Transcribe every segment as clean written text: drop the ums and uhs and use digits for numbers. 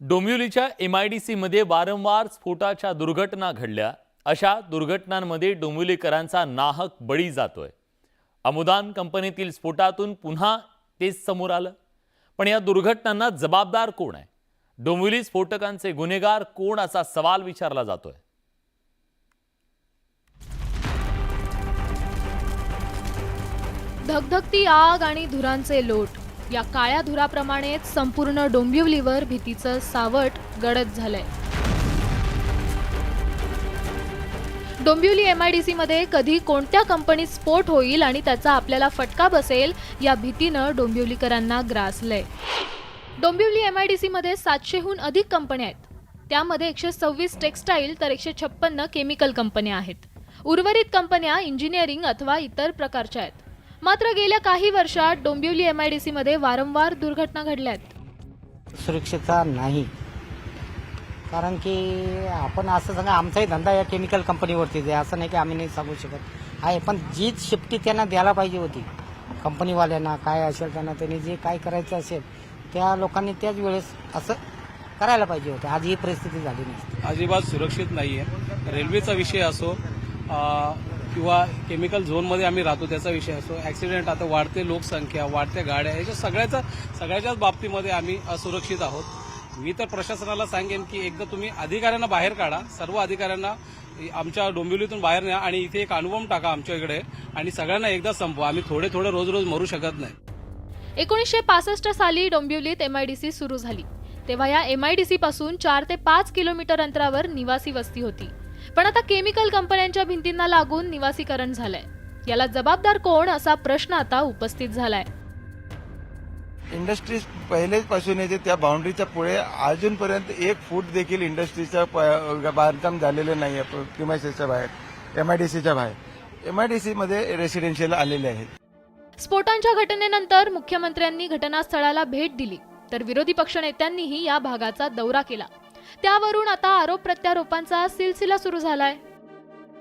डोंबिवलीच्या MIDCमध्ये वारंवार स्फोटाच्या दुर्घटना घडल्या। अशा दुर्घटनांमध्ये डोंबिवलीकरांचा नाहक बळी जातोय। अमुदान कंपनीतील स्फोटातून पुन्हा तेच समोर आलं। पण या दुर्घटनांना जबाबदार कोण आहे? डोंबिवली स्फोटकांचे गुन्हेगार कोण असा सवाल विचारला जातोय। धगधगती आग आणि धुरांचे लोट या काळ्या धुराप्रमाणेच संपूर्ण डोंबिवलीवर भीतीचं सावट गडद झालंय। डोंबिवली MIDC मध्ये कधी कोणत्या कंपनीत स्फोट होईल आणि त्याचा आपल्याला फटका बसेल या भीतीनं डोंबिवलीकरांना ग्रासलंय। डोंबिवली MIDC मध्ये 700हून अधिक कंपन्या आहेत। त्यामध्ये 126 टेक्सटाईल तर 156 केमिकल कंपन्या आहेत। उर्वरित कंपन्या इंजिनिअरिंग अथवा इतर प्रकारच्या आहेत। मात्र गेल्या काही वर्षात डोंबिवली MIDC मध्ये वारंवार दुर्घटना घडल्यात। सुरक्षेचा नाही, कारण की आपण असं सांगा आमचाही धंदा या केमिकल कंपनीवरतीच आहे, असं नाही की आम्ही नाही सांगू शकत आहे। पण जीच शिफ्टी त्यांना द्यायला पाहिजे होती कंपनीवाल्यांना, काय असेल त्यांनी जे काय करायचं असेल त्या लोकांनी त्याच वेळेस असं करायला पाहिजे होतं। आज ही परिस्थिती झाली नाही। अजिबात सुरक्षित नाही आहे। रेल्वेचा विषय असो किंवा केमिकल झोनमध्ये आम्ही राहतो त्याचा विषय असो, ॲक्सिडेंट, आता वाढते लोकसंख्या, वाढत्या गाड्या, याच्या सगळ्याच्याच बाबतीमध्ये आम्ही असुरक्षित आहोत। मी तर प्रशासनाला सांगेन की एकदा तुम्ही अधिकाऱ्यांना बाहेर काढा, सर्व अधिकाऱ्यांना आमच्या डोंबिवलीतून बाहेर न्या आणि इथे एक अनुपम टाका आमच्याकडे आणि सगळ्यांना एकदा संपवा। आम्ही थोडे रोज मरू शकत नाही। 1965 साली डोंबिवलीत MIDC सुरू झाली, तेव्हा या MIDC पासून 4 ते 5 किलोमीटर अंतरावर निवासी वस्ती होती। पण आता केमिकल कंपन्यांच्या भिंतींना लागून निवासीकरण झालंय। याला जबाबदार कोण असा प्रश्न आता उपस्थित झालाय। इंडस्ट्रीज पहिलेपासून येते त्या बाउंड्रीच्या पुढे अजूनपर्यंत 1 फूट देखील इंडस्ट्रीचं बांधकाम झालेलं नाही आहे। प्रिमायसेसच्या बाहेर, MIDCच्या बाहेर, MIDC मध्ये रेसिडेन्शियल आलेले आहेत। स्फोटांच्या घटनेनंतर मुख्यमंत्र्यांनी घटनास्थळाला भेट दिली, तर विरोधी पक्षनेत्यांनीही या भागाचा दौरा केला। त्यावरून आता आरोप प्रत्यारोपांचा सिलसिला सुरू झालाय।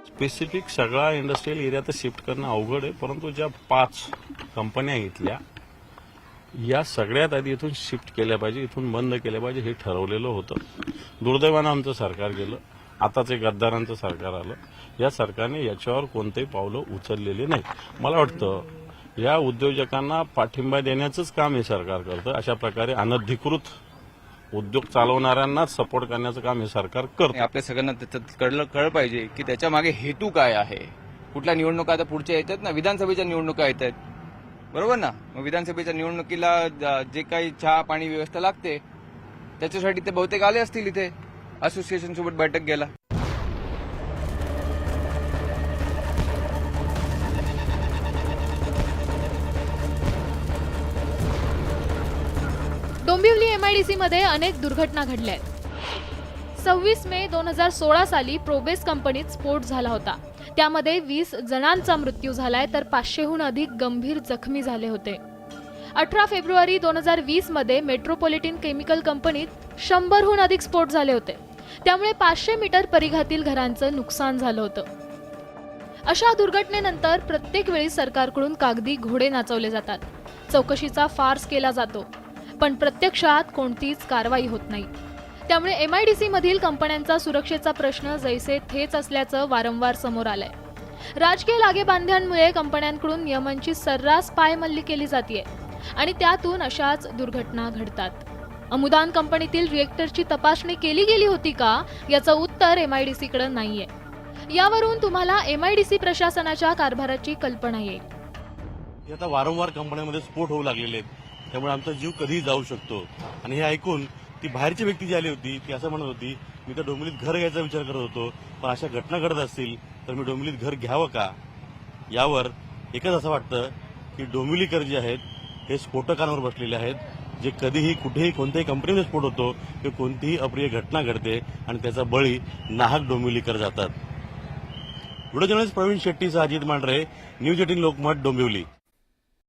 स्पेसिफिक सगळा इंडस्ट्रियल एरिया तर शिफ्ट करणं अवघड आहे, परंतु ज्या 5 कंपन्या इथल्या या सगळ्यात आधी इथून शिफ्ट केल्या पाहिजे, इथून बंद केल्या पाहिजे हे ठरवलेलं होतं। दुर्दैवानं आमचं सरकार गेलं, आताच एक गद्दारांचं सरकार आलं। या सरकारने याच्यावर कोणतेही पावलं उचललेली नाही। मला वाटतं या उद्योजकांना पाठिंबा देण्याचंच काम हे सरकार करतं। अशा प्रकारे अनधिकृत उद्योग चालवणाऱ्यांनाच सपोर्ट करण्याचं काम हे सरकार करतं। आपल्या सगळ्यांना कळलं पाहिजे की त्याच्या मागे हेतू काय आहे। कुठल्या निवडणुका आता पुढच्या येतात ना, विधानसभेच्या निवडणुका येत आहेत, बरोबर ना। मग विधानसभेच्या निवडणुकीला जे काही चहा पाणी व्यवस्था लागते त्याच्यासाठी ते बहुतेक आले असतील इथे असोसिएशन सोबत बैठक घ्यायला। डोंबिवली MIDC मध्ये अनेक दुर्घटना घडल्या आहेत। 26 मे 2016 साली प्रोबेस कंपनीत स्फोट झाला होता। त्यामध्ये 20 जणांचा मृत्यू झालाय, तर 500हून अधिक गंभीर जखमी झाले होते। 18 फेब्रुवारी 2020 मध्ये मेट्रोपॉलिटन केमिकल कंपनीत 100हून अधिक स्फोट झाले होते। त्यामुळे 500 मीटर परिघातील घरांचं नुकसान झालं होतं। अशा दुर्घटनेनंतर प्रत्येक वेळी सरकारकडून कागदी घोडे नाचवले जातात, चौकशीचा फार्स केला जातो, पण प्रत्यक्षात कोणतीच कारवाई होत नाही। त्यामुळे MIDC मधील कंपन्यांचा सुरक्षेचा प्रश्न जैसे थेच असल्याचं वारंवार समोर आलंय। राजकीय लागेबांध्यांमुळे कंपन्यांकडून नियमांची सर्रास पायमल्ली केली जाते आणि त्यातून अशाच दुर्घटना घडतात। अमुदान कंपनीतील रिएक्टरची तपासणी केली गेली होती का याचं उत्तर MIDC कडे नाहीये। यावरून तुम्हाला MIDC प्रशासनाच्या कारभाराची कल्पना येईल। आता वारंवार कंपन्यांमध्ये स्फोट होऊ लागलेले आहेत, त्यामुळे आमचा जीव कधीही जाऊ शकतो। आणि हे ऐकून ती बाहेरची व्यक्ती जी आली होती ती असं म्हणत होती, मी तर डोंबिवलीत घर घ्यायचा विचार करत होतो, पण अशा घटना घडत असतील तर मी डोंबिवलीत घर घ्यावं का? यावर एकच असं वाटतं की डोंबिवलीकर जे आहेत हे स्फोटकांवर बसलेले आहेत, जे कधीही कुठेही कोणत्याही कंपनीमध्ये स्फोट होतो किंवा कोणतीही अप्रिय घटना घडते आणि त्याचा बळी नाहक डोंबिवलीकर जातात। व्हिडिओ जर्नलिस्ट प्रवीण शेट्टीसह अजित मांढरे, न्यूज 18 लोकमत, डोंबिवली।